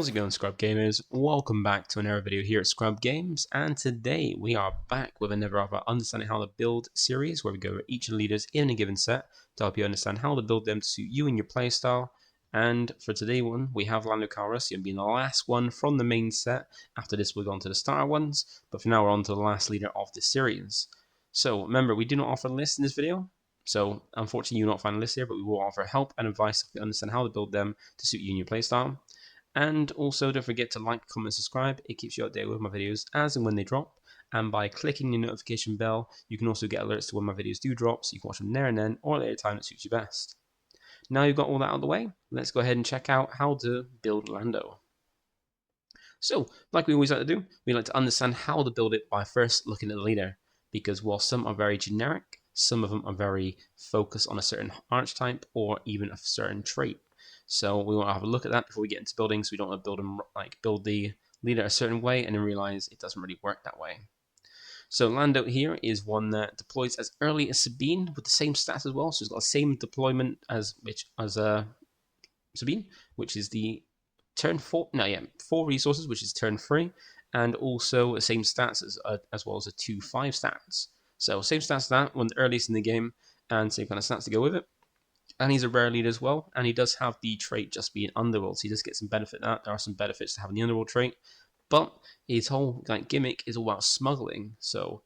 How's it going, ScrubGamers? Welcome back to another video here at ScrubGames, and today we are back with another of our Understanding How to Build series where we go over each of the leaders in a given set to help you understand how to build them to suit you and your playstyle. And for today's one, we have Lando Calrissian being the last one from the main set. After this, we'll go on to the starter ones, but for now, we're on to the last leader of the series. So remember, we do not offer a list in this video. So unfortunately, you will not find a list here, but we will offer help and advice to understand how to build them to suit you and your playstyle. And also don't forget to like, comment, subscribe. It keeps you updated with my videos as and when they drop. And by clicking the notification bell, you can also get alerts to when my videos do drop, so you can watch them there and then, or at a time that suits you best. Now you've got all that out of the way, let's go ahead and check out how to build Lando. So, like we always like to do, we like to understand how to build it by first looking at the leader. Because while some are very generic, some of them are very focused on a certain archetype or even a certain trait. So we want to have a look at that before we get into building, so we don't want to build the leader a certain way and then realize it doesn't really work that way. So Lando here is one that deploys as early as Sabine with the same stats as well. So he's got the same deployment as Sabine, which is the turn 4. No, yeah, 4 resources, which is turn 3, and also the same stats as well as a 2-5 stats. So same stats as that, one of the earliest in the game, and same kind of stats to go with it. And he's a rare leader as well, and he does have the trait just being underworld, so he does get some benefit of that. There are some benefits to having the underworld trait, but his whole gimmick is all about smuggling, so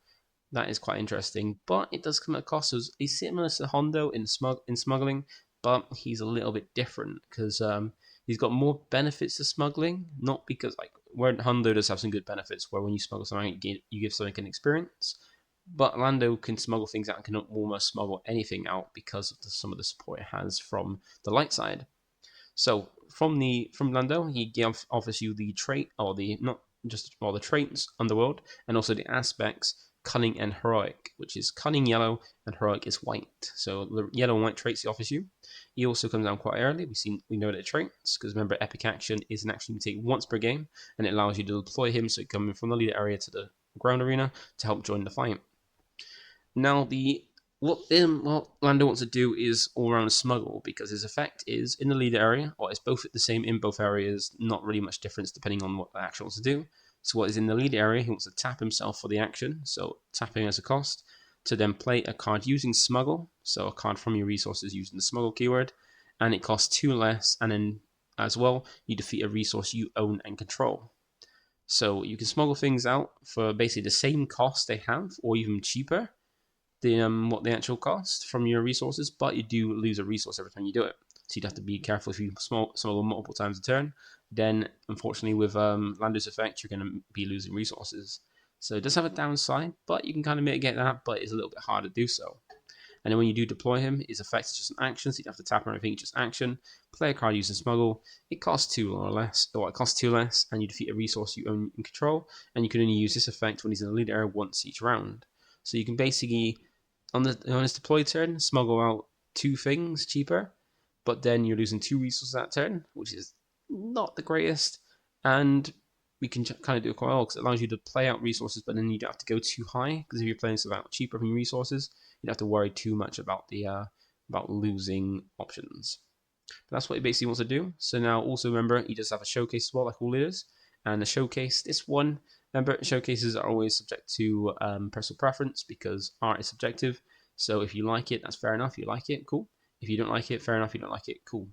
that is quite interesting. But it does come at a cost. So he's similar to Hondo in smuggling, but he's a little bit different because he's got more benefits to smuggling, not because where Hondo does have some good benefits, where when you smuggle something, you give something an experience. But Lando can smuggle things out and can almost smuggle anything out because of some of the support it has from the light side. So from Lando, he offers you the trait, or the traits Underworld, and also the aspects Cunning and Heroic, which is Cunning yellow and Heroic is white. So the yellow and white traits he offers you. He also comes down quite early. We know that traits, because remember, Epic Action is an action you take once per game, and it allows you to deploy him, so coming from the leader area to the ground arena to help join the fight. Now, what Lando wants to do is all-round smuggle, because his effect is in the leader area, or it's both the same in both areas, not really much difference depending on what the action wants to do. So what is in the leader area, he wants to tap himself for the action, so tapping as a cost, to then play a card using smuggle, so a card from your resources using the smuggle keyword, and it costs 2 less, and then as well, you defeat a resource you own and control. So you can smuggle things out for basically the same cost they have, or even cheaper, what the actual cost from your resources, but you do lose a resource every time you do it. So you'd have to be careful if you smuggle multiple times a turn. Then, unfortunately, with Lando's effect, you're going to be losing resources. So it does have a downside, but you can kind of mitigate that, but it's a little bit hard to do so. And then when you do deploy him, his effect is just an action, so you have to tap on everything, just action. Play a card using smuggle. It costs 2 less, and you defeat a resource you own and control, and you can only use this effect when he's in the leader area once each round. So you can basically, on his deployed turn, smuggle out 2 things cheaper, but then you're losing 2 resources that turn, which is not the greatest. And we can kind of do it quite well because it allows you to play out resources, but then you don't have to go too high, because if you're playing something out cheaper from your resources, you don't have to worry too much about about losing options. But that's what he basically wants to do. So now also remember, he does have a showcase as well, like all leaders. And the showcase, this one, remember, showcases are always subject to personal preference, because art is subjective. So if you like it, that's fair enough. You like it, cool. If you don't like it, fair enough. You don't like it, cool.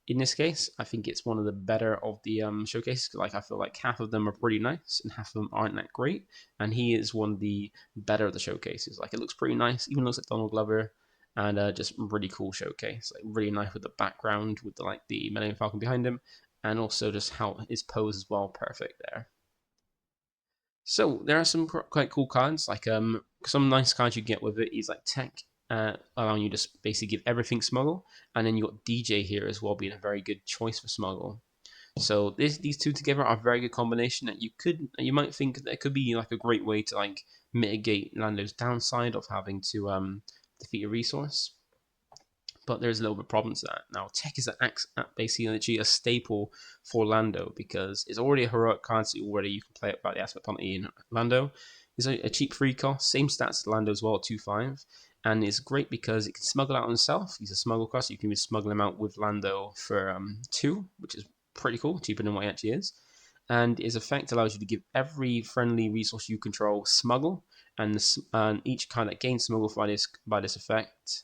In this case, I think it's one of the better of the showcases. I feel like half of them are pretty nice and half of them aren't that great. And he is one of the better of the showcases. It looks pretty nice, even looks like Donald Glover, and just really cool showcase. Really nice with the background, with the Millennium Falcon behind him, and also just how his pose as well, perfect there. So there are some quite cool cards, some nice cards you get with it is Tech, allowing you to basically give everything smuggle, and then you got DJ here as well, being a very good choice for smuggle. So these two together are a very good combination that you might think that could be a great way to mitigate Lando's downside of having to defeat a resource. But there's a little bit of problems to that. Now, Tech is basically a staple for Lando, because it's already a heroic card, so you can play it without the aspect penalty in Lando. It's a cheap free cost, same stats as Lando as well, at 2-5, and it's great because it can smuggle out on himself. He's a smuggle cost, so you can even smuggle him out with Lando for 2, which is pretty cool, cheaper than what it actually is. And his effect allows you to give every friendly resource you control smuggle, and each card that gains smuggle by this effect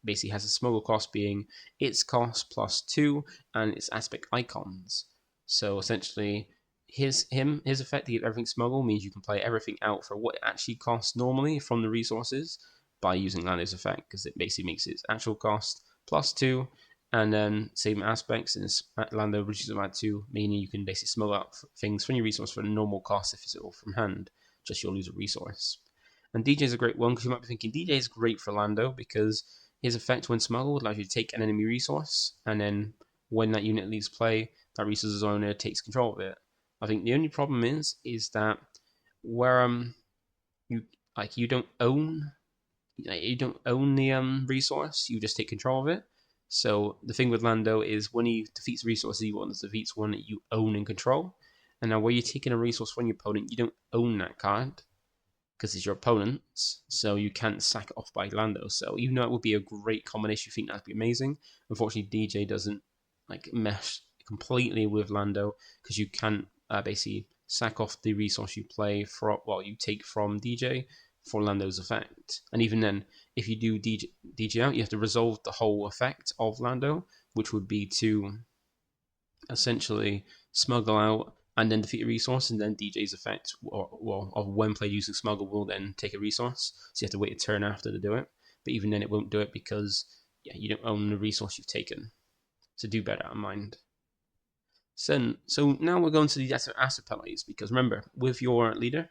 basically has a smuggle cost being its cost plus 2 and its aspect icons. So essentially, his effect to give everything smuggle means you can play everything out for what it actually costs normally from the resources by using Lando's effect, because it basically makes its actual cost plus 2, and then same aspects in Lando reduces by 2, meaning you can basically smuggle out things from your resource for a normal cost if it's all from hand, just you'll lose a resource. And DJ is a great one because you might be thinking DJ is great for Lando because his effect when smuggled allows you to take an enemy resource, and then when that unit leaves play, that resource's owner takes control of it. I think the only problem is that where you you don't own the resource, you just take control of it. So the thing with Lando is when he defeats resources, he wants defeats one that you own and control. And now where you're taking a resource from your opponent, you don't own that card because it's your opponent's, so you can't sack it off by Lando. So even though it would be a great combination, you think that'd be amazing. Unfortunately, DJ doesn't mesh completely with Lando because you can't basically sack off the resource you play you take from DJ for Lando's effect. And even then, if you do DJ out, you have to resolve the whole effect of Lando, which would be to essentially smuggle out and then defeat a resource, and then DJ's effect, of when played using smuggle, will then take a resource. So you have to wait a turn after to do it. But even then, it won't do it because you don't own the resource you've taken. So do bear that in mind. So now we're going to the asset penalties, because remember, with your leader,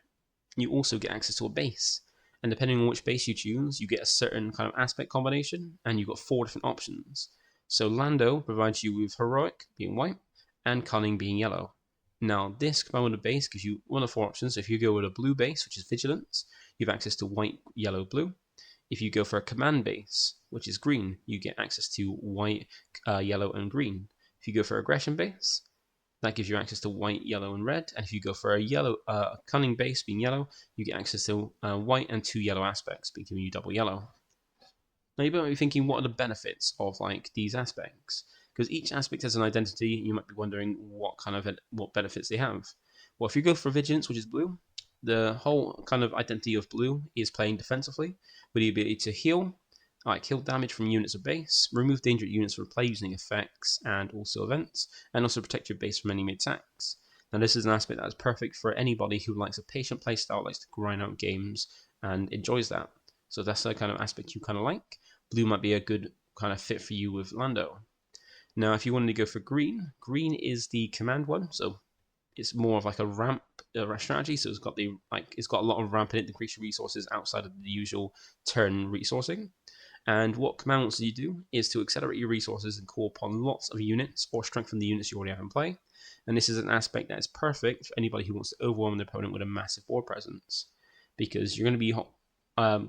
you also get access to a base. And depending on which base you choose, you get a certain kind of aspect combination, and you've got 4 different options. So Lando provides you with Heroic, being white, and Cunning, being yellow. Now, this combined with a base gives you one of 4 options. So if you go with a blue base, which is Vigilance, you have access to white, yellow, blue. If you go for a command base, which is green, you get access to white, yellow, and green. If you go for aggression base, that gives you access to white, yellow, and red. And if you go for a yellow cunning base, being yellow, you get access to white and 2 yellow aspects, giving you double yellow. Now you might be thinking, what are the benefits of these aspects? Because each aspect has an identity. You might be wondering what benefits they have. Well, if you go for Vigilance, which is blue, the whole kind of identity of blue is playing defensively, with the ability to heal damage from units of base, remove dangerous units for play using effects and also events, and also protect your base from enemy attacks. Now this is an aspect that is perfect for anybody who likes a patient playstyle, likes to grind out games, and enjoys that. So that's the kind of aspect you kind of like. Blue might be a good kind of fit for you with Lando. Now if you wanted to go for green, green is the command one, so it's more of like a ramp strategy. So it's got a lot of ramp in it to increase your resources outside of the usual turn resourcing. And what commands you do is to accelerate your resources and call upon lots of units or strengthen the units you already have in play. And this is an aspect that is perfect for anybody who wants to overwhelm their opponent with a massive board presence, because you're going to be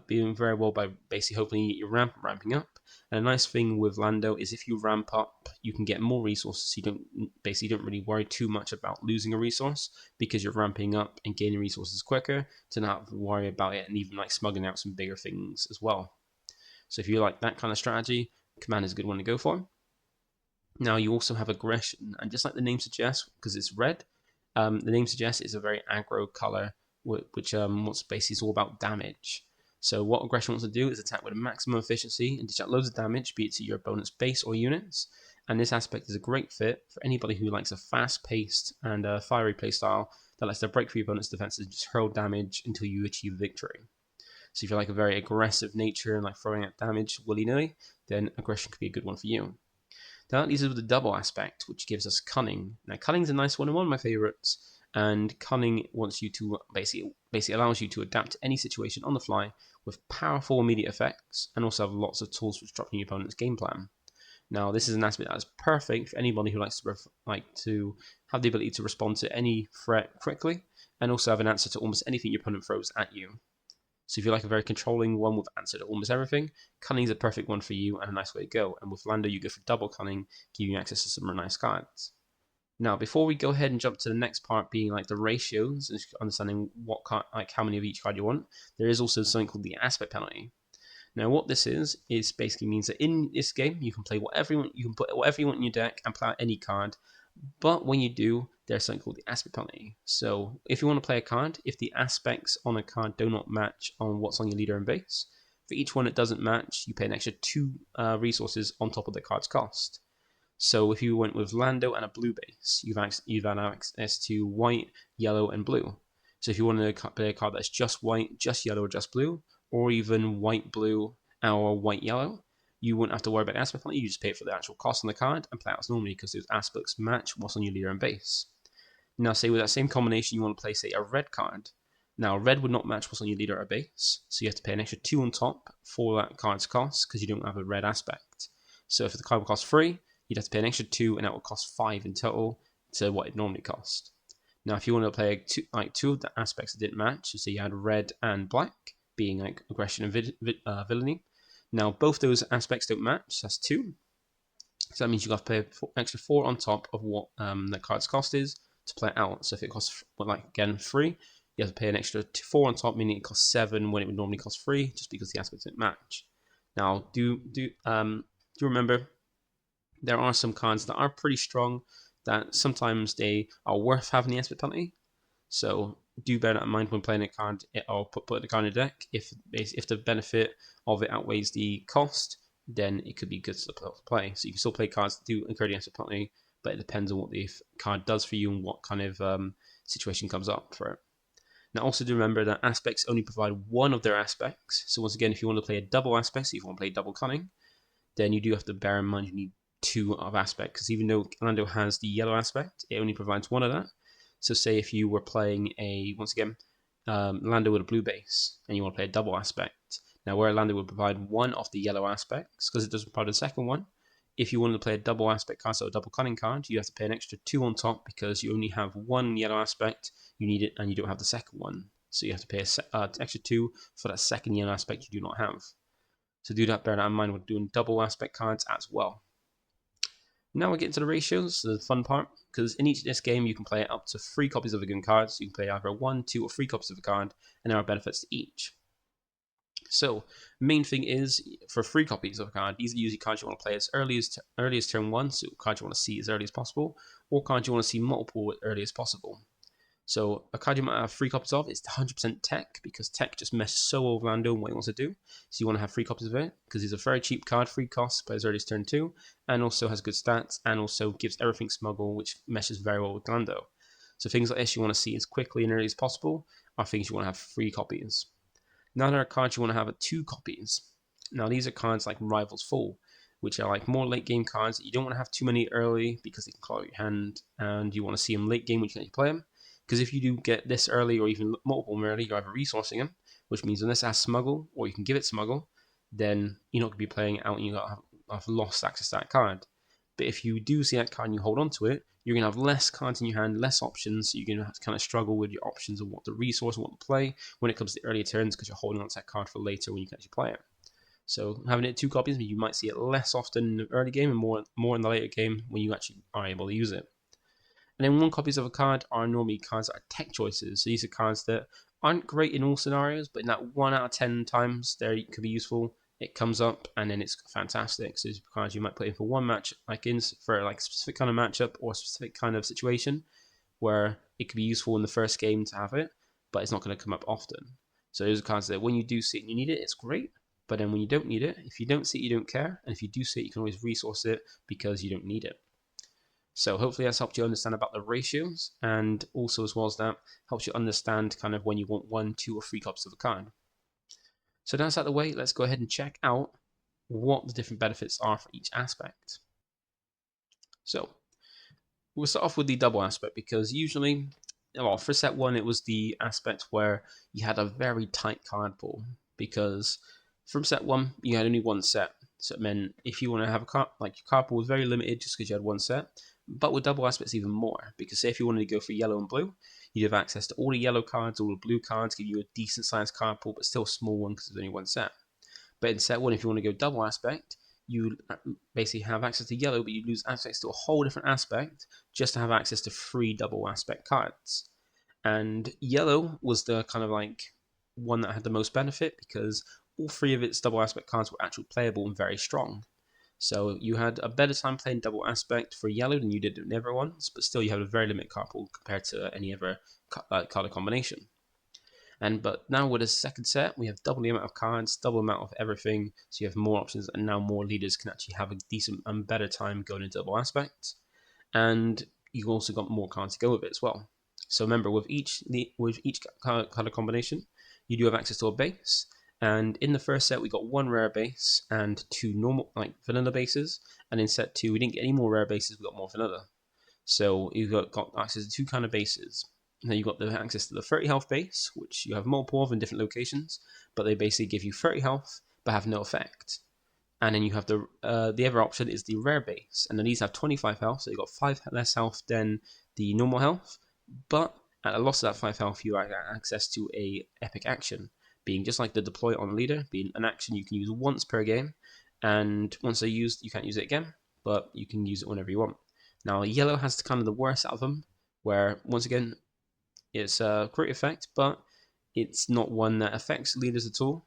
doing very well by basically hopefully you get your ramping up. And a nice thing with Lando is if you ramp up, you can get more resources. So you don't really worry too much about losing a resource because you're ramping up and gaining resources quicker to not have to worry about it, and even smuggling out some bigger things as well. So if you like that kind of strategy, command is a good one to go for. Now you also have aggression, and just like the name suggests, because it's red, the name suggests it's a very aggro color, which what's basically is all about damage. So what aggression wants to do is attack with a maximum efficiency and dish out loads of damage, be it to your opponent's base or units. And this aspect is a great fit for anybody who likes a fast-paced and fiery playstyle that likes to break through your opponent's defenses and just hurl damage until you achieve victory. So if you like a very aggressive nature and throwing out damage willy-nilly, then aggression could be a good one for you. Now that leaves us with the double aspect, which gives us cunning. Now cunning's a nice one and one of my favorites, and cunning wants you to basically allows you to adapt to any situation on the fly with powerful immediate effects, and also have lots of tools for disrupting your opponent's game plan. Now this is an aspect that is perfect for anybody who likes to have the ability to respond to any threat quickly, and also have an answer to almost anything your opponent throws at you. So if you like a very controlling one with answer to almost everything, cunning is a perfect one for you and a nice way to go. And with Lando, you go for double cunning, giving you access to some nice cards. Now, before we go ahead and jump to the next part, being the ratios and understanding what card, how many of each card you want, there is also something called the aspect penalty. Now, what this is basically means that in this game you can play whatever you want, you can put whatever you want in your deck and play out any card, But when you do, there's something called the aspect penalty. So if you want to play a card, if the aspects on a card do not match on what's on your leader and base, for each one it doesn't match, you pay an extra 2 resources on top of the card's cost. So if you went with Lando and a blue base, you've had access to white, yellow, and blue. So if you want to play a card that's just white, just yellow, or just blue, or even white, blue, or white, yellow, you wouldn't have to worry about the aspect penalty. You just pay for the actual cost on the card and play it as normally because those aspects match what's on your leader and base. Now, say with that same combination, you want to play, say, a red card. Now, red would not match what's on your leader or base, so you have to pay an extra 2 on top for that card's cost because you don't have a red aspect. So if the card would cost 3, you'd have to pay an extra 2, and that would cost 5 in total to what it normally cost. Now, if you want to play two of the aspects that didn't match, so you had red and black, being like aggression and villainy. Now, both those aspects don't match, so that's 2. So that means you got to pay extra 4 on top of what the card's cost is to play it out. So if it costs, again, 3, you have to pay an extra 4 on top, meaning it costs 7 when it would normally cost 3, just because the aspects didn't match. Now, do remember, there are some cards that are pretty strong that sometimes they are worth having the aspect penalty. So do bear that in mind when playing a card or put the card in a deck. If the benefit of it outweighs the cost, then it could be good to play. So you can still play cards that do incur the aspect penalty, but it depends on what the card does for you and what kind of situation comes up for it. Now also do remember that aspects only provide one of their aspects. So once again, if you want to play a double aspect, so if you want to play double cunning, then you do have to bear in mind you need 2 of aspect, because even though Lando has the yellow aspect, it only provides 1 of that. So say if you were playing Lando with a blue base, and you want to play a double aspect. Now where Lando would provide 1 of the yellow aspects, because it doesn't provide the second one, if you wanted to play a double aspect card, so a double cunning card, you have to pay an extra 2 on top, because you only have 1 yellow aspect, you need it, and you don't have the second one. So you have to pay an extra 2 for that second yellow aspect you do not have. So do that, bear that in mind when doing double aspect cards as well. Now we get into the ratios, the fun part, because in each of this game you can play up to 3 copies of a given card, so you can play either 1, 2, or 3 copies of a card, and there are benefits to each. So, main thing is, for 3 copies of a card, these are usually cards you want to play as early as turn 1, so cards you want to see as early as possible, or cards you want to see multiple as early as possible. So a card you might have 3 copies of is 100% Tech, because Tech just meshes so well with Lando and what he wants to do. So you want to have 3 copies of it, because he's a very cheap card, 3 costs, plays early as turn 2, and also has good stats, and also gives everything smuggle, which meshes very well with Lando. So things like this you want to see as quickly and early as possible are things you want to have 3 copies. Now there are cards you want to have at 2 copies. Now these are cards like Rivals Fall, which are like more late game cards that you don't want to have too many early because they can clog your hand, and you want to see them late game when you can actually play them. Because if you do get this early or even multiple them early, you're either resourcing them, which means unless it has smuggle or you can give it smuggle, then you're not going to be playing it out and you have lost access to that card. But if you do see that card and you hold on to it, you're going to have less cards in your hand, less options, so you're going to have to kind of struggle with your options of what to resource and what to play when it comes to the earlier turns, because you're holding on to that card for later when you can actually play it. So having it 2 copies means you might see it less often in the early game and more in the later game when you actually are able to use it. And then 1 copies of a card are normally cards that are tech choices. So these are cards that aren't great in all scenarios, but in that 1 out of 10 times they could be useful. It comes up and then it's fantastic. So these are cards you might put in for one match, for a specific kind of matchup or a specific kind of situation where it could be useful in the first game to have it, but it's not going to come up often. So those are cards that when you do see it and you need it, it's great. But then when you don't need it, if you don't see it, you don't care. And if you do see it, you can always resource it because you don't need it. So hopefully that's helped you understand about the ratios, and also as well as that, helps you understand kind of when you want 1, 2, or 3 copies of a card. So that's out of the way, let's go ahead and check out what the different benefits are for each aspect. So we'll start off with the double aspect, because usually, well, for set 1 it was the aspect where you had a very tight card pool, because from set 1 you had only 1 set. So it meant if you want to have a card, like your card pool was very limited just because you had 1 set. But with double aspects even more, because say if you wanted to go for yellow and blue, you'd have access to all the yellow cards, all the blue cards, give you a decent sized card pool, but still a small one because there's only 1 set. But in set 1, if you want to go double aspect, you basically have access to yellow, but you lose access to a whole different aspect just to have access to 3 double aspect cards. And yellow was the kind of like one that had the most benefit, because all 3 of its double aspect cards were actually playable and very strong. So you had a better time playing double aspect for yellow than you did in the other ones, but still you have a very limited card pool compared to any other color combination. But now with a second set, we have double the amount of cards, double the amount of everything, so you have more options, and now more leaders can actually have a decent and better time going into double aspects. And you've also got more cards to go with it as well. So remember, with each color combination, you do have access to a base. And in the first set, we got one rare base and two normal, like vanilla bases. And in set two, we didn't get any more rare bases; we got more vanilla. So you've got access to two kind of bases. Now you've got the access to the 30 health base, which you have multiple of in different locations, but they basically give you 30 health but have no effect. And then you have the other option is the rare base, and then these have 25 health, so you got 5 less health than the normal health. But at a loss of that 5 health, you have access to a epic action, being just like the deploy on leader, being an action you can use once per game, and once they're used, you can't use it again, but you can use it whenever you want. Now yellow has kind of the worst out of them, where once again it's a great effect, but it's not one that affects leaders at all,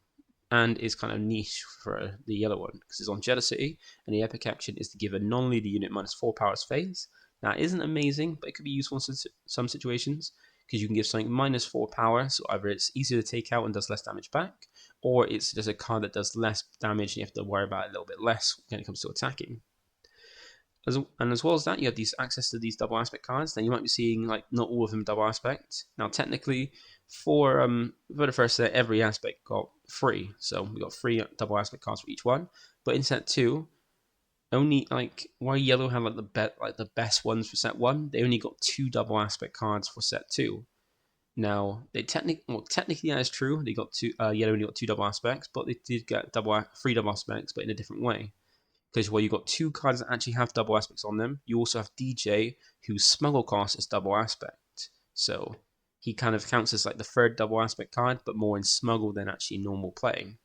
and is kind of niche for the yellow one because it's on Jealousy, and the epic action is to give a non-leader unit -4 power phase. Now, it isn't amazing, but it could be useful in some situations because you can give something -4 power, so either it's easier to take out and does less damage back, or it's just a card that does less damage and you have to worry about it a little bit less when it comes to attacking. As well as that, you have these access to these double aspect cards. Then you might be seeing like not all of them double aspect. Now, technically, for the first set, every aspect got 3, so we got 3 double aspect cards for each one. But in set 2, only like why yellow had like the best ones for set 1, they only got 2 double aspect cards for set 2. Now, they technically that is true. They got 2. Yellow only got 2 double aspects, but they did get 3 double aspects, but in a different way. Because while you've got 2 cards that actually have double aspects on them, you also have DJ, whose smuggle cost is double aspect. So he kind of counts as like the third double aspect card, but more in smuggle than actually normal play.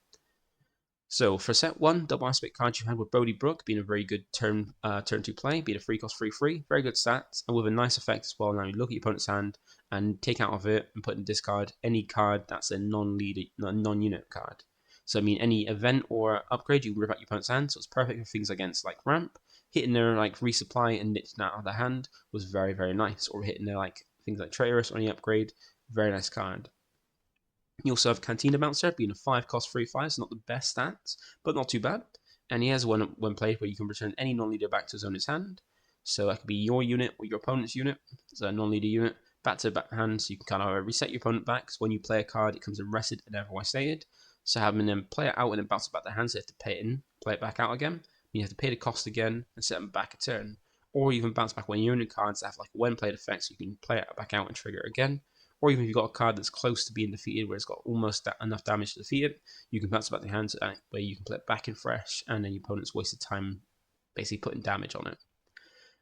So for set 1, double aspect cards you had with Bodhi Brook being a very good turn 2 play, being a 3 cost 3/3, very good stats, and with a nice effect as well. Now you look at your opponent's hand and take out of it and put in discard any card that's a non-unit card. So I mean any event or upgrade you can rip out your opponent's hand, so it's perfect for things against like ramp. Hitting their like resupply and niching out of the hand was very, very nice. Or hitting their like things like Traitorous or any upgrade, very nice card. You also have Cantina Bouncer being a 5 cost 3/5, so not the best stats, but not too bad. And he has one when played where you can return any non-leader back to his owner's hand. So that could be your unit or your opponent's unit, so a non-leader unit, back to back hand, so you can kind of reset your opponent back, because when you play a card, it comes in rested and otherwise stated. So having them play it out and then bounce it back to hand, so you have to pay it in, play it back out again. You have to pay the cost again and set them back a turn. Or even bounce back when you're in cards that have like when played effect, so you can play it back out and trigger it again. Or even if you've got a card that's close to being defeated, where it's got almost enough damage to defeat it, you can bounce it back to your hand, so that way you can play it back in fresh, and then your opponent's wasted time basically putting damage on it.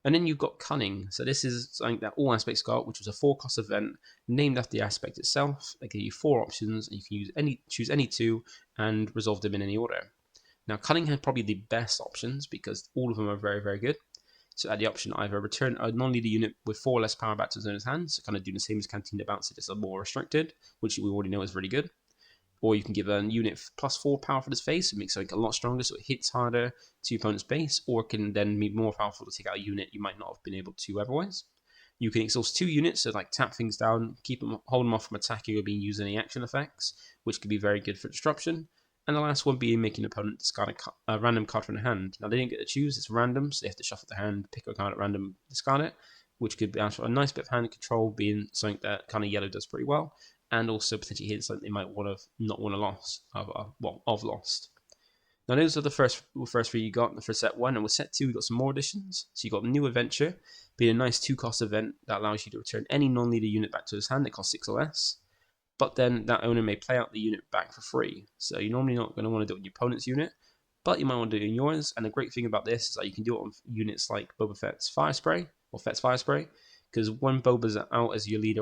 And then you've got Cunning. So this is something that all aspects got, which was a 4-cost event named after the aspect itself. They give you 4 options, and you can choose any 2 and resolve them in any order. Now, Cunning had probably the best options because all of them are very, very good. So add the option either return a non-leader unit with 4 less power back to his owner's hand, so kind of doing the same as Cantina Bouncer, just a more restricted, which we already know is really good. Or you can give a unit +4 power for this phase, so it makes something a lot stronger, so it hits harder to your opponent's base, or it can then be more powerful to take out a unit you might not have been able to otherwise. You can exhaust 2 units, so like tap things down, hold them off from attacking or being used any action effects, which could be very good for disruption. And the last one being making an opponent discard a random card from their hand. Now they didn't get to choose, it's random, so they have to shuffle their hand, pick a card at random, discard it, which could be a nice bit of hand control, being something that kind of yellow does pretty well, and also potentially hit something they might not want to lost. Now those are the first 3 you got, the first set 1, and with set 2 we got some more additions. So you got New Adventure, being a nice 2-cost event that allows you to return any non-leader unit back to his hand that costs 6 or less. But then that owner may play out the unit back for free. So you're normally not going to want to do it on your opponent's unit, but you might want to do it in yours. And the great thing about this is that you can do it on units like Boba Fett's Fire Spray or Fett's Fire Spray, because when Boba's out as your leader,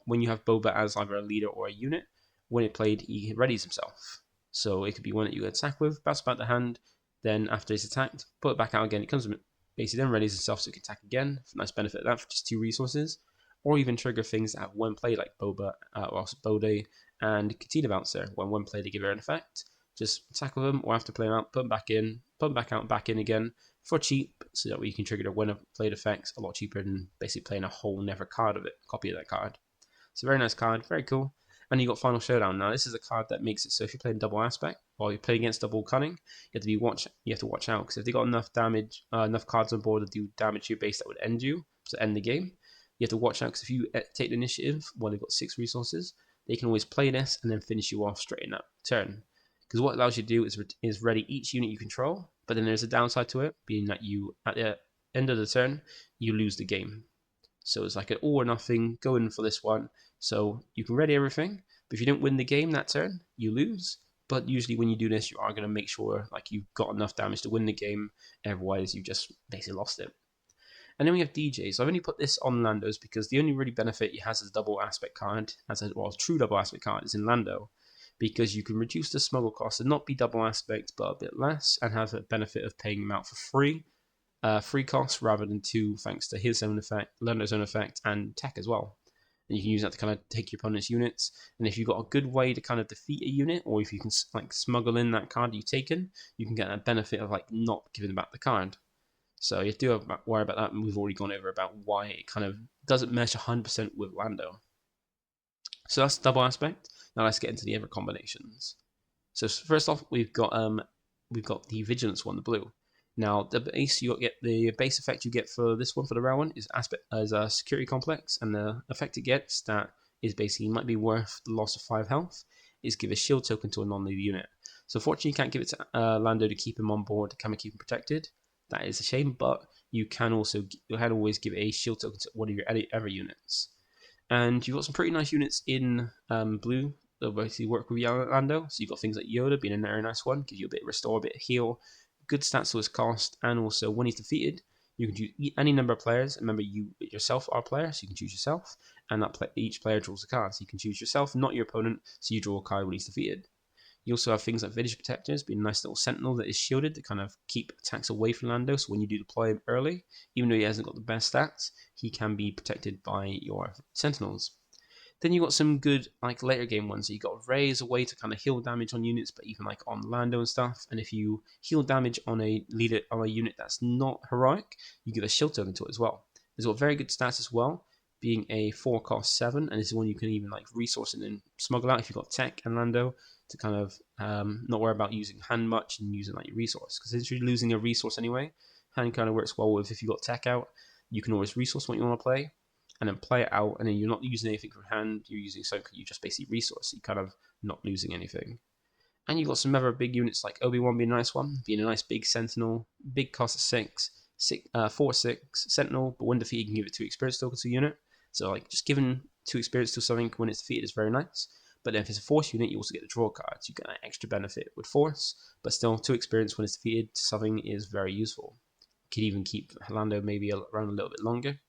when you have Boba as either a leader or a unit, when it played, he readies himself. So it could be one that you attack with, bounce back the hand, then after he's attacked, put it back out again. It comes basically then readies himself so it can attack again. Nice benefit of that for just 2 resources. Or even trigger things that have one play like Boba, Bode, and Cantina Bouncer. When one play, they give her an effect. Just tackle them, or after playing out, put them back in, put them back out, back in again for cheap, so that way you can trigger the when played effects a lot cheaper than basically playing a whole never card of it, copy of that card. It's a very nice card, very cool. And you got Final Showdown. Now this is a card that makes it so if you're playing double aspect or you play against double cunning, you have to watch out, because if they got enough damage, enough cards on board to do damage to your base that would end you, to end the game, you have to watch out, because if you take the initiative while they've got 6 resources, they can always play this and then finish you off straight in that turn. Because what it allows you to do is ready each unit you control, but then there's a downside to it, being that you at the end of the turn you lose the game. So it's like an all or nothing, go in for this one. So you can ready everything, but if you don't win the game that turn, you lose. But usually when you do this, you are going to make sure like you've got enough damage to win the game, otherwise you just basically lost it. And then we have DJ. So I've only put this on Lando's because the only really benefit he has as a double aspect card, true double aspect card, is in Lando, because you can reduce the smuggle cost and not be double aspect but a bit less, and have the benefit of paying him out for free costs rather than 2, thanks to his own effect, Lando's own effect, and tech as well. And you can use that to kind of take your opponent's units. And if you've got a good way to kind of defeat a unit, or if you can like smuggle in that card you've taken, you can get a benefit of like not giving back the card. So you do have to worry about that, and we've already gone over about why it kind of doesn't mesh 100% with Lando. So that's double aspect. Now let's get into the other combinations. So first off, we've got the Vigilance one, the blue. Now the base effect you get for this one, for the rare one, is a security complex, and the effect it gets that is basically might be worth the loss of 5 health, is give a shield token to a non-leader unit. So fortunately you can't give it to Lando to keep him on board, to kind of keep him protected. That is a shame, but you can always give a shield token to one of your other units. And you've got some pretty nice units in blue that basically work with Lando. So you've got things like Yoda being a very nice one, gives you a bit of restore, a bit of heal, good stats to his cost, and also when he's defeated, you can choose any number of players. Remember, you yourself are a player, so you can choose yourself, and each player draws a card. So you can choose yourself, not your opponent, so you draw a card when he's defeated. You also have things like Village Protectors, being a nice little sentinel that is shielded to kind of keep attacks away from Lando, so when you do deploy him early, even though he hasn't got the best stats, he can be protected by your sentinels. Then you got some good like later game ones. So you got Ray as a way to kind of heal damage on units, but even like on Lando and stuff. And if you heal damage on a unit that's not heroic, you give a shield token to it as well. It's got very good stats as well, being a 4 cost 7, and this is one you can even like resource and then smuggle out if you've got tech and Lando, to kind of not worry about using hand much and using like your resource, because since you're losing a resource anyway, hand kind of works well with if you've got tech out, you can always resource what you want to play and then play it out, and then you're not using anything from hand, you're using something you just basically resource, so you're kind of not losing anything. And you've got some other big units like Obi-Wan being a nice one, being a nice big sentinel, big cost of 4/6 sentinel, but when defeated you can give it 2 experience tokens to a unit. So like just giving 2 experience to something when it's defeated is very nice. But then if it's a force unit, you also get the draw cards. You get an extra benefit with force, but still 2 experience when it's defeated to something is very useful. You can even keep Lando maybe around a little bit longer.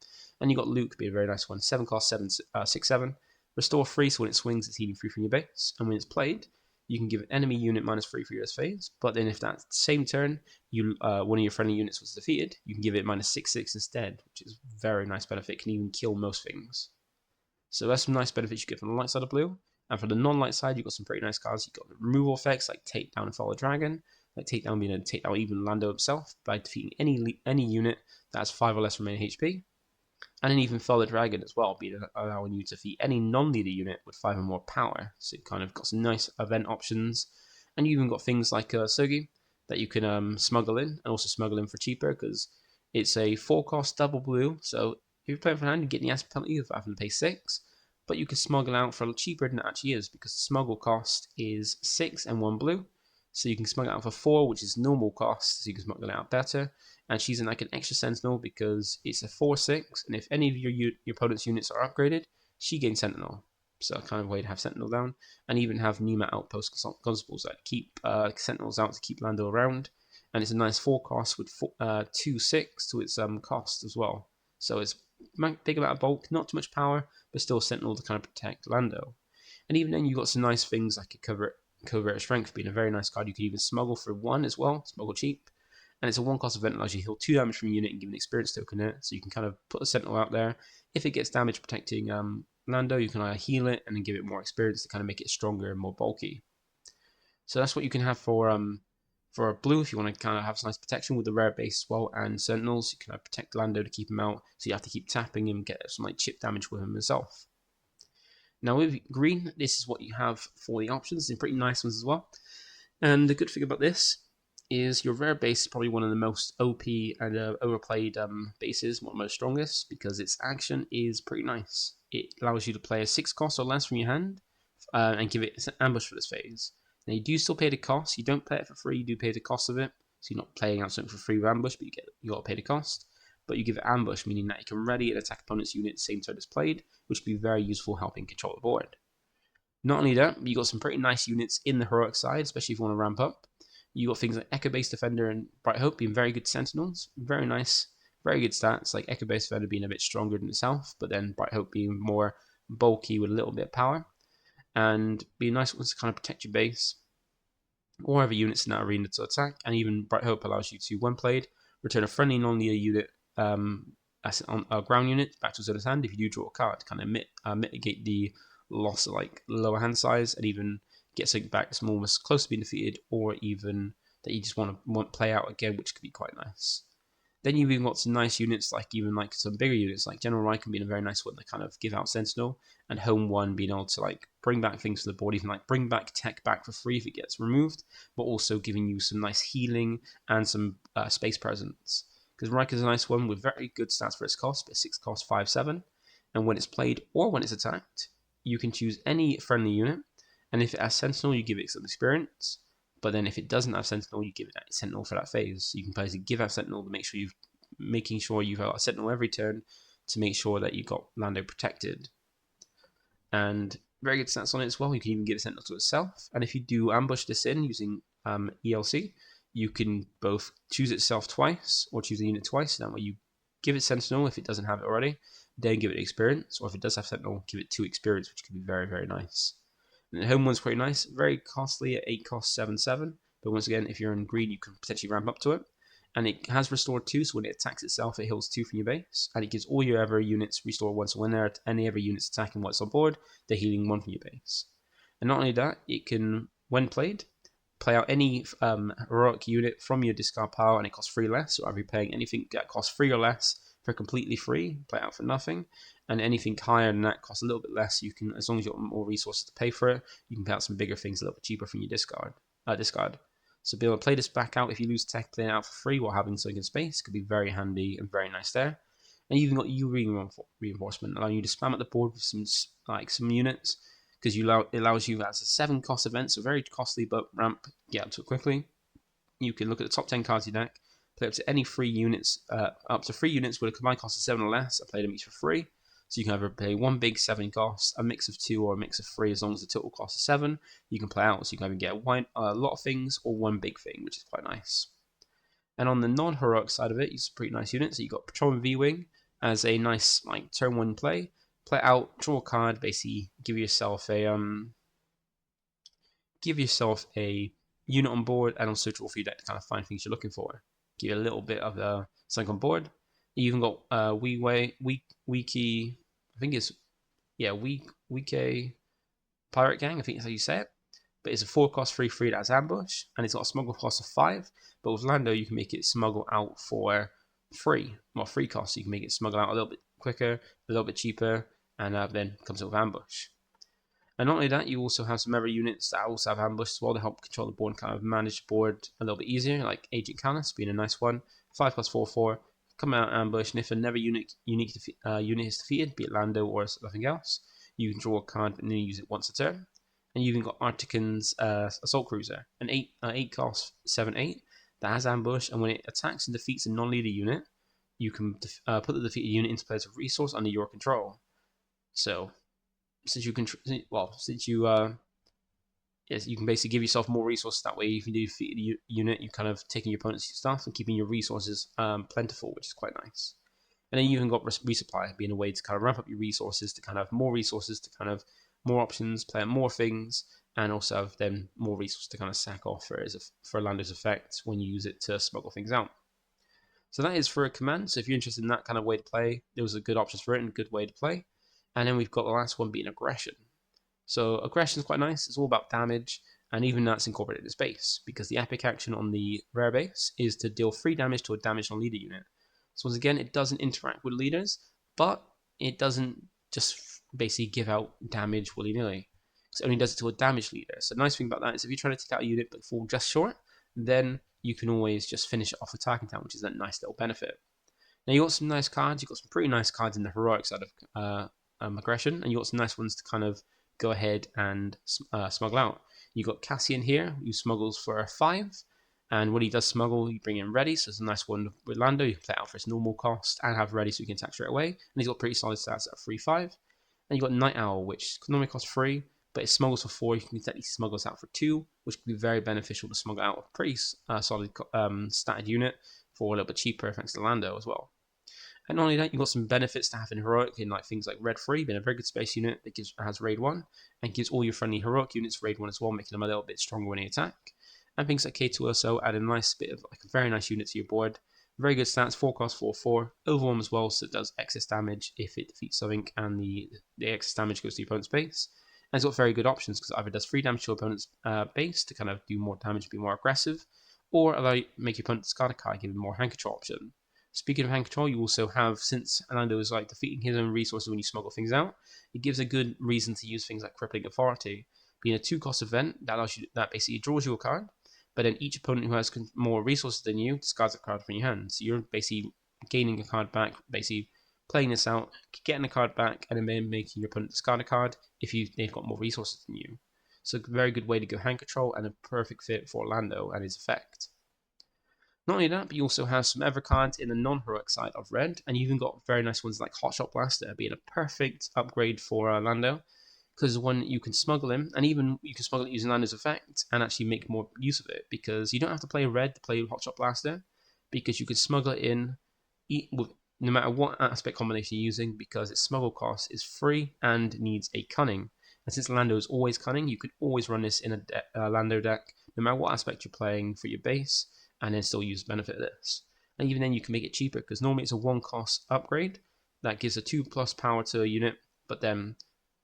And you got Luke being a very nice one. 7 cost 6/7. Restore 3, so when it swings it's healing 3 from your base. And when it's played, you can give an enemy unit -3 for your phase. But then if that same turn one of your friendly units was defeated, you can give it -6/6 instead, which is a very nice benefit. It can even kill most things. So that's some nice benefits you get from the light side of blue. And for the non-light side, you've got some pretty nice cards. You've got removal effects like Take Down and Follow Dragon. Like Take Down being able to take down even Lando himself by defeating any unit that has 5 or less remaining HP. And then even Follow Dragon as well, allowing you to defeat any non-leader unit with 5 or more power. So you've kind of got some nice event options. And you even got things like Sogi that you can smuggle in, and also smuggle in for cheaper, because it's a 4 cost double blue. So if you're playing for hand, you get the aspect penalty of having to pay 6. But you can smuggle out for cheaper than it actually is, because the smuggle cost is 6 and 1 blue. So you can smuggle out for 4, which is normal cost, so you can smuggle it out better. And she's in like an extra sentinel because it's a 4/6, and if any of your opponent's units are upgraded, she gains sentinel. So kind of way to have sentinel down, and even have Pneuma outpost constables that keep sentinels out to keep Lando around. And it's a nice 4 cost with 2/6 to its cost as well. So it's big amount of bulk, not too much power, but still sentinel to kind of protect Lando. And even then, you've got some nice things like a covert strength being a very nice card. You can even smuggle for 1 as well, smuggle cheap. And it's a 1 cost event that allows you to heal 2 damage from a unit and give an experience token in it. So you can kind of put a sentinel out there. If it gets damage protecting Lando, you can either heal it and then give it more experience to kind of make it stronger and more bulky. So that's what you can have for blue if you want to kind of have some nice protection with the rare base as well, and Sentinels. You can protect Lando to keep him out, so you have to keep tapping him, get some like chip damage with him himself. Now with green, this is what you have for the options, and pretty nice ones as well. And the good thing about this is your rare base is probably one of the most OP and overplayed bases, one of the most strongest, because its action is pretty nice. It allows you to play a 6 cost or less from your hand and give it an ambush for this phase. Now you do still pay the cost. You don't play it for free. You do pay the cost of it. So you're not playing out something for free with ambush, but you got to pay the cost. But you give it ambush, meaning that you can ready and attack opponent's unit the same turn as played, which can be very useful helping control the board. Not only that, you got some pretty nice units in the heroic side, especially if you want to ramp up. You got things like Echo Base Defender and Bright Hope being very good sentinels, very nice, very good stats. Like Echo Base Defender being a bit stronger than itself, but then Bright Hope being more bulky with a little bit of power, and be nice ones to kind of protect your base or other units in that arena to attack. And even Bright Hope allows you to, when played, return a friendly non-leader unit as on a ground unit back to its owner's hand if you do draw a card, to kind of mitigate the loss of like lower hand size, and even get something back that's almost close to being defeated, or even that you just want to play out again, which could be quite nice. Then you've even got some nice units, like even like some bigger units, like General Raiken being a very nice one that kind of give out Sentinel, and Home One being able to like bring back things to the board, even like bring back tech back for free if it gets removed, but also giving you some nice healing and some space presence. Because Raiken's a nice one with very good stats for its cost, but 6 cost 5/7, and when it's played or when it's attacked, you can choose any friendly unit, and if it has Sentinel, you give it some experience. But then if it doesn't have Sentinel, you give it that Sentinel for that phase. So you can basically give out Sentinel to make sure you've got a Sentinel every turn to make sure that you've got Lando protected. And very good stats on it as well. You can even give a Sentinel to itself. And if you do ambush this in using ELC, you can both choose itself twice or choose a unit twice. That way you give it Sentinel if it doesn't have it already, then give it experience. Or if it does have Sentinel, give it 2 experience, which could be very, very nice. And the home one's pretty nice, very costly at 8 cost 7/7, but once again, if you're in green, you can potentially ramp up to it. And it has restore 2, so when it attacks itself, it heals 2 from your base, and it gives all your ever units restore 1, so when there are any ever units attacking what's on board, they're healing 1 from your base. And not only that, it can, when played, play out any heroic unit from your discard pile, and it costs 3 less, so if you're playing anything that costs 3 or less for completely free, play it out for nothing. And anything higher than that costs a little bit less. You can, as long as you've got more resources to pay for it, you can pay out some bigger things a little bit cheaper from your discard. So be able to play this back out if you lose tech, playing it out for free while having something in space could be very handy and very nice there. And you've even got U reinforcement, allowing you to spam at the board with some units, because it allows you as a 7 cost event, so very costly, but ramp, get up to it quickly. You can look at the top 10 cards of your deck, play up to any 3 units, up to 3 units with a combined cost of 7 or less, and play them each for free. So you can either play 1 big 7 cost, a mix of 2, or a mix of 3, as long as the total cost is 7. You can play out, so you can either get a lot of things or 1 big thing, which is quite nice. And on the non-heroic side of it, it's a pretty nice unit. So you've got Patrol and V-Wing as a nice like turn 1 play. Play out, draw a card, basically give yourself a unit on board, and also draw for your deck to kind of find things you're looking for. Give you a little bit of something on board. You even got Weeky, I think it's Weeky Pirate Gang, I think that's how you say it. But it's a 4 cost 3/3 that has ambush, and it's got a smuggle cost of 5. But with Lando, you can make it smuggle out for 3. Well, 3 costs, so you can make it smuggle out a little bit quicker, a little bit cheaper, and then comes out with ambush. And not only that, you also have some other units that also have ambush as well to help control the board and kind of manage the board a little bit easier, like Agent Canis being a nice one. 5 plus 4/4, come out ambush, and if a never unique unit is defeated, be it Lando or something else, you can draw a card and then use it once a turn. And you've even got Artican's Assault Cruiser, an 8 cost 7/8 that has ambush, and when it attacks and defeats a non-leader unit, you can put the defeated unit into place of resource under your control. So since you can basically give yourself more resources that way. If you do defeat the unit, you're kind of taking your opponent's stuff and keeping your resources plentiful, which is quite nice. And then you even got resupply being a way to kind of ramp up your resources, to kind of have more resources, to kind of more options, play out more things, and also have then more resources to kind of sack off for Lando's effect when you use it to smuggle things out. So that is for a command. So if you're interested in that kind of way to play, those are good options for it and a good way to play. And then we've got the last one being aggression. So aggression is quite nice. It's all about damage, And even that's incorporated in its base, because the epic action on the rare base is to deal 3 damage to a damaged non-leader unit. So once again, it doesn't interact with leaders, but it doesn't just basically give out damage willy-nilly. It only does it to a damaged leader. So the nice thing about that is if you're trying to take out a unit but fall just short, then you can always just finish it off attacking time, which is a nice little benefit. Now you got some nice cards. You got some pretty nice cards in the heroic side of aggression, and you got some nice ones to kind of go ahead and smuggle out. You got Cassian here, who smuggles for a 5, and when he does smuggle, you bring in ready. So it's a nice one with Lando. You can play it out for its normal cost and have ready, so you can attack straight away. And he's got pretty solid stats at 3/5. And you got Night Owl, which normally costs 3, but it smuggles for 4. You can technically smuggle it out for 2, which can be very beneficial to smuggle out a pretty solid statted unit for a little bit cheaper thanks to Lando as well. And not only that, you've got some benefits to having heroic in like things like Red 3, being a very good space unit that has raid 1, and gives all your friendly heroic units raid 1 as well, making them a little bit stronger when they attack. And things like K2SO add a nice bit of like a very nice unit to your board. Very good stats, 4 cost, 4/4, overwhelm as well, so it does excess damage if it defeats something, and the excess damage goes to your opponent's base. And it's got very good options because it either does 3 damage to your opponent's base to kind of do more damage and be more aggressive, or allow you make your opponent discard a card, giving more hand control option. Speaking of hand control, you also have, since Lando is like defeating his own resources when you smuggle things out, it gives a good reason to use things like Crippling Authority. Being a 2-cost event, that allows you, that basically draws you a card, but then each opponent who has more resources than you discards a card from your hand. So you're basically gaining a card back, basically playing this out, getting a card back, and then making your opponent discard a card if they've got more resources than you. So a very good way to go hand control and a perfect fit for Lando and his effect. Not only that, but you also have some other cards in the non-heroic side of red, and you even got very nice ones like Hotshot Blaster being a perfect upgrade for Lando, because when you can smuggle him, and even you can smuggle it using Lando's effect, and actually make more use of it, because you don't have to play red to play Hotshot Blaster, because you can smuggle it in with no matter what aspect combination you're using, because its smuggle cost is free and needs a cunning. And since Lando is always cunning, you could always run this in a Lando deck, no matter what aspect you're playing for your base, and then still use the benefit of this. And even then you can make it cheaper, because normally it's a 1-cost upgrade that gives a 2+ power to a unit, but then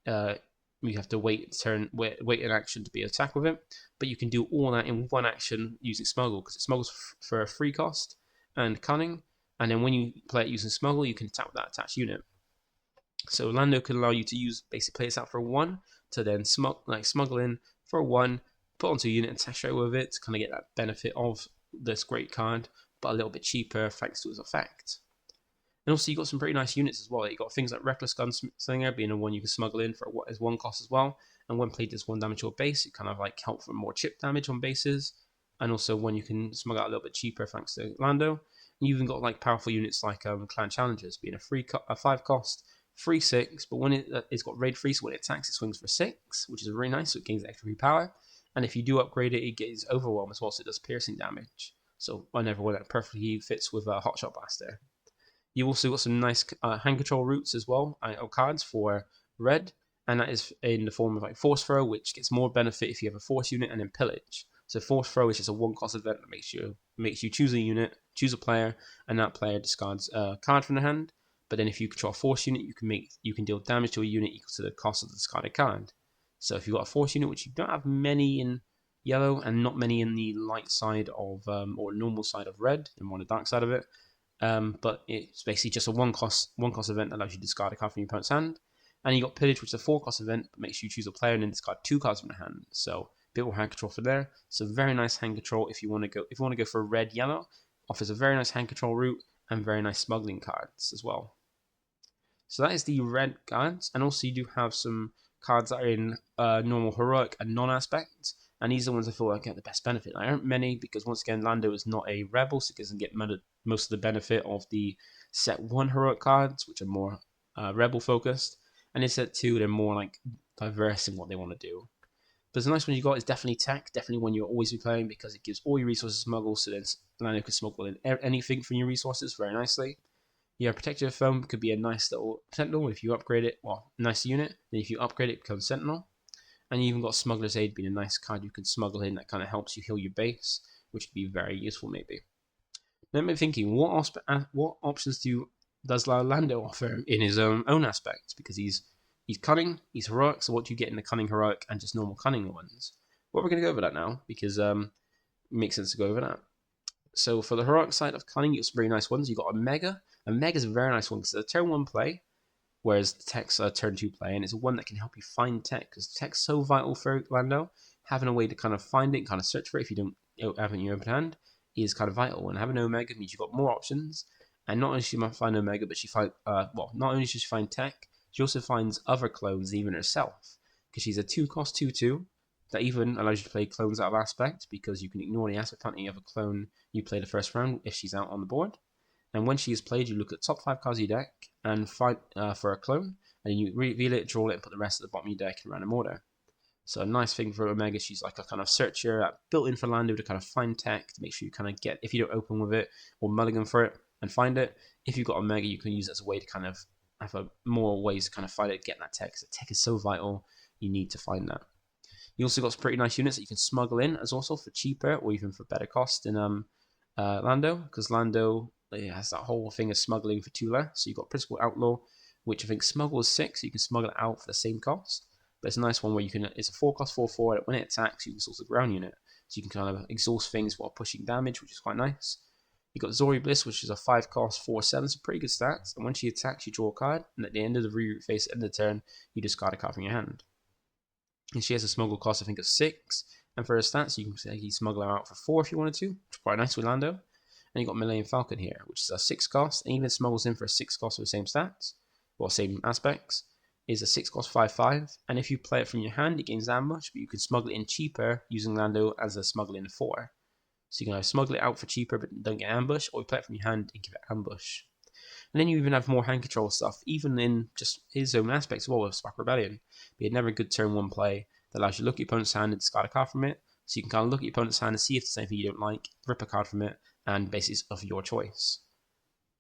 you have to wait an action to be attacked with it. But you can do all that in one action using smuggle, because it smuggles for a 3 cost and cunning, and then when you play it using smuggle, you can attack with that attached unit. So Lando can allow you to basically play this out for 1 to then smuggle in for 1, put onto a unit and attack straight with it to kind of get that benefit of this great card, but a little bit cheaper thanks to its effect. And also you got some pretty nice units as well. You got things like Reckless Gunslinger being a one you can smuggle in for what is 1 cost as well, and when played as 1 damage to a base, it kind of like help for more chip damage on bases, and also one you can smuggle out a little bit cheaper thanks to Lando. And you even got like powerful units like Clan Challengers being a 5 cost, 3/6, but when it's got raid 3, so when it attacks it swings for 6, which is really nice, so it gains extra 3 power. And if you do upgrade it, it gets overwhelm as well, so it does piercing damage. So whenever that perfectly fits with a Hotshot Blaster. You also got some nice hand control routes as well, or cards for red, and that is in the form of like Force Throw, which gets more benefit if you have a Force unit, and then Pillage. So Force Throw is just a 1-cost event that makes you choose a unit, choose a player, and that player discards a card from the hand. But then if you control a Force unit, you can deal damage to a unit equal to the cost of the discarded card. So if you've got a Force unit, which you don't have many in yellow and not many in the light side of or normal side of red, and more on the dark side of it, but it's basically just a 1-cost event that allows you to discard a card from your opponent's hand. And you got Pillage, which is a 4-cost event, but makes you choose a player and then discard 2 cards from the hand. So a bit more hand control for there. So very nice hand control if you want to go for red yellow. Offers a very nice hand control route and very nice smuggling cards as well. So that is the red cards, and also you do have some cards that are in normal heroic and non-aspect, and these are the ones I feel like get the best benefit. There aren't many, because once again Lando is not a rebel, so he doesn't get most of the benefit of the set 1 heroic cards, which are more rebel focused, and in set 2 they're more like diverse in what they want to do. But the nice one you got is definitely Tech, definitely one you'll always be playing, because it gives all your resources smuggle, so then Lando can smuggle in anything from your resources very nicely. Yeah, Protective Foam could be a nice little Sentinel if you upgrade it, well, nice unit. Then if you upgrade it, it becomes Sentinel. And you even got Smuggler's Aid being a nice card you can smuggle in that kind of helps you heal your base, which would be very useful maybe. Now I'm thinking, what options does Lando offer in his own aspects? Because he's cunning, he's heroic, so what do you get in the cunning heroic and just normal cunning ones? what we're going to go over that now because it makes sense to go over that. So for the heroic side of Cunning, you got some very nice ones. You got a Mega. A Mega is a very nice one because it's a turn 1 play, whereas the tech's a turn 2 play, and it's one that can help you find tech because tech's so vital for Lando. Having a way to kind of find it and kind of search for it if you don't have it in your open hand is kind of vital. And having Omega means you've got more options. And not only does she find Omega, but she find not only does she find tech, she also finds other clones, even herself, because she's a 2-cost 2/2 that even allows you to play clones out of aspect because you can ignore the aspect penalty of a clone you play the first round if she's out on the board. And when she is played, you look at the top 5 cards of your deck and fight for a clone, and you reveal it, draw it, and put the rest at the bottom of your deck in random order. So a nice thing for Omega, she's like a kind of searcher built in for Lando to kind of find tech to make sure you kind of get, if you don't open with it or mulligan for it and find it, if you've got Omega, you can use it as a way to kind of have more ways to kind of find it, get that tech. So tech is so vital, you need to find that. You also got some pretty nice units that you can smuggle in as also for cheaper or even for better cost in Lando, because Lando has that whole thing of smuggling for 2 less. So you've got Principal Outlaw, which I think smuggle is 6, so you can smuggle it out for the same cost. But it's a nice one where you can, it's a 4-cost 4/4, and when it attacks, you can source a ground unit. So you can kind of exhaust things while pushing damage, which is quite nice. You've got Zori Bliss, which is a 5-cost 4/7, so pretty good stats. And when she attacks, you draw a card, and at the end of the reroute phase, at the end of the turn, you discard a card from your hand. And she has a smuggle cost, I think, of 6. And for her stats, you can say you smuggle her out for 4 if you wanted to, which is quite nice with Lando. And you've got Millennium Falcon here, which is a 6-cost, and even smuggles in for a 6-cost with the same stats, or same aspects, is a 6-cost 5/5. And if you play it from your hand, it gains ambush, but you can smuggle it in cheaper using Lando as a smuggle in 4. So you can either smuggle it out for cheaper but don't get ambush, or you play it from your hand and give it ambush. And then you even have more hand control stuff, even in just his own aspects as well with Spark Rebellion. Be another good turn 1 play that allows you to look at your opponent's hand and discard a card from it. So you can kind of look at your opponent's hand and see if there's anything you don't like, rip a card from it, and basis of your choice.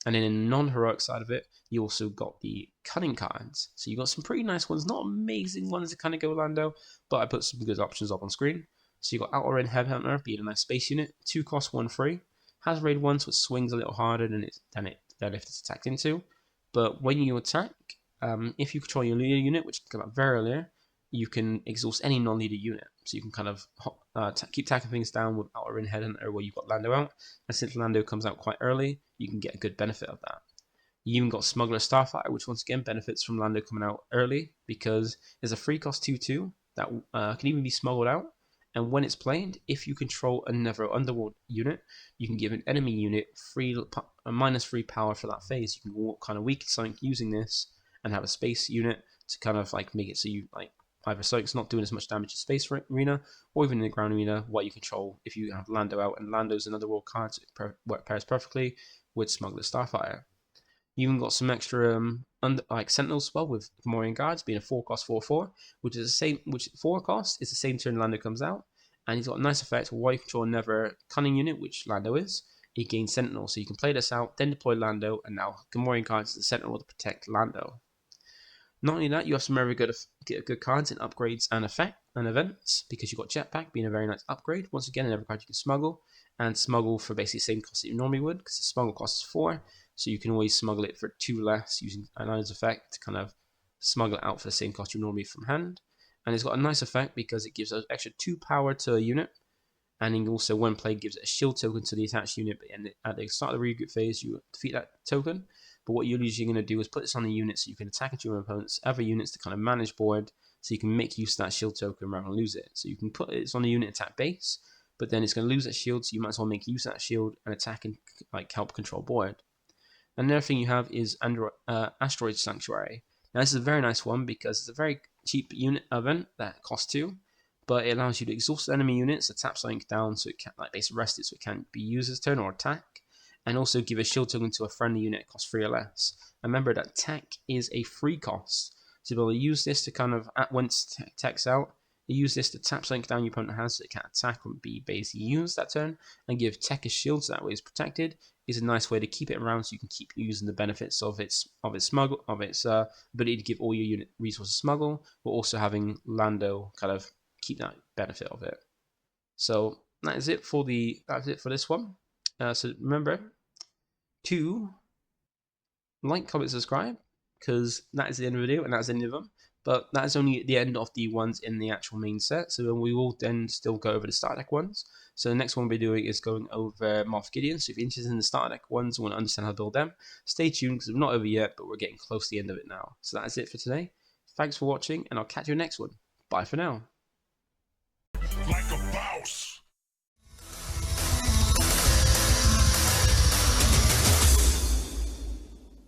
And then in the non-heroic side of it, you also got the Cunning Cards. So you got some pretty nice ones, not amazing ones to kind of go Lando, but I put some good options up on screen. So you got Outer Rim Headhunter, being a nice space unit, 2-cost 1/3. Has raid 1, so it swings a little harder than if it's attacked into. But when you attack, if you control your leader unit, which came up very earlier, you can exhaust any non-leader unit. So you can kind of keep tacking things down with Outer Rim Headhunter where you've got Lando out. And since Lando comes out quite early, you can get a good benefit of that. You even got Smuggler Starfighter, which once again benefits from Lando coming out early because there's a 3-cost 2/2 that can even be smuggled out. And when it's played, if you control another underworld unit, you can give an enemy unit a -3 power for that phase. You can kind of weaken something using this and have a space unit to kind of like make it so you like either so it's not doing as much damage in space arena or even in the ground arena what you control if you have Lando out, and Lando's an underworld card, so it pairs perfectly with Smuggler Starfighter. You even got some extra Sentinel spell with Gamorrean Guards being a 4-cost 4/4, which is the same. Which 4-cost is the same turn Lando comes out, and he's got a nice effect while you control another Cunning unit, which Lando is. He gains Sentinel, so you can play this out, then deploy Lando, and now Gamorrean Guards is the Sentinel to protect Lando. Not only that, you have some very good cards in upgrades and events, because you've got Jetpack being a very nice upgrade. Once again, another card you can smuggle, and smuggle for basically the same cost that you normally would, because the smuggle cost is 4, so you can always smuggle it for 2 less using Anon's effect to kind of smuggle it out for the same cost you normally from hand. And it's got a nice effect because it gives an extra 2 power to a unit, and then also when played gives it a shield token to the attached unit, and at the start of the regroup phase you defeat that token. But what you're usually going to do is put this on the unit so you can attack into your opponent's other units to kind of manage board, so you can make use of that shield token rather than lose it. So you can put it on the unit attack base, but then it's going to lose that shield, so you might as well make use of that shield and attack and like help control board. Another thing you have is Asteroid Sanctuary. Now this is a very nice one because it's a very cheap unit event that costs 2, but it allows you to exhaust enemy units to tap something down so it can basically rest it so it can't be used as turn or attack. And also give a shield token to a friendly unit, cost 3 or less. And remember that tech is a free cost. So you'll be able to use this to kind of, once tech's out, you use this to tap something down your opponent has so it can't attack or be basically used that turn, and give tech a shield so that way it's protected. Is a nice way to keep it around so you can keep using the benefits of its ability to give all your unit resources smuggle, but also having Lando kind of keep that benefit of it. So that is it for this one. So remember to like, comment, subscribe, because that is the end of the video and that's the end of them. But that is only the end of the ones in the actual main set, so we will then still go over the start deck ones. So the next one we'll be doing is going over Moff Gideon. So if you're interested in the start deck ones and want to understand how to build them, stay tuned because we're not over yet, but we're getting close to the end of it now. So that's it for today. Thanks for watching, and I'll catch you next one. Bye for now. Like a boss.